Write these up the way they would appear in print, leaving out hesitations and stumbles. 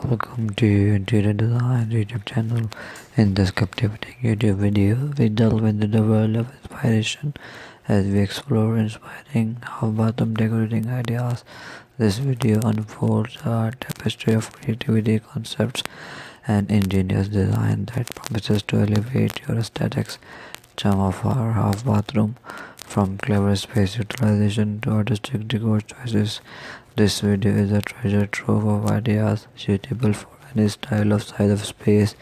welcome to Interior Design YouTube channel. In this captivating YouTube video, we delve into the world of inspiration as we explore inspiring half-bathroom decorating ideas. This video unfolds a tapestry of creativity, concepts, and ingenious design that promises to elevate your aesthetics charm of our half bathroom. From clever space utilization to artistic decor choices, this video is a treasure trove of ideas suitable for any style of size of space.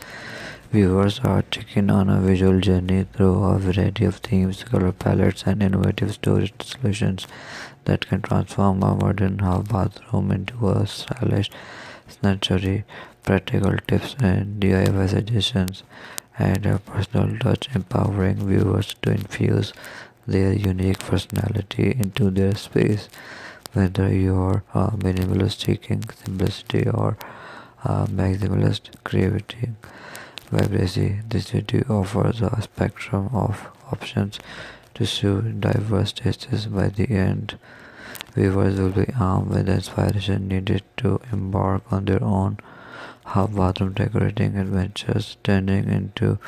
Viewers are taken on a visual journey through a variety of themes, color palettes, and innovative storage solutions that can transform a modern half bathroom into a stylish sanctuary. Practical tips and DIY suggestions add a personal touch, empowering viewers to infuse their unique personality into their space. Whether you're a minimalist seeking simplicity or a maximalist creating vibrancy, this video offers a spectrum of options to suit diverse tastes. By the end, viewers will be armed with the inspiration needed to embark on their own half bathroom decorating adventures, turning into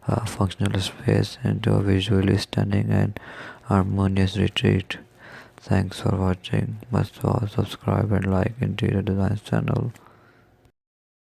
a functional space into a visually stunning and harmonious retreat. Thanks for watching. Must subscribe and like Interior Designs channel.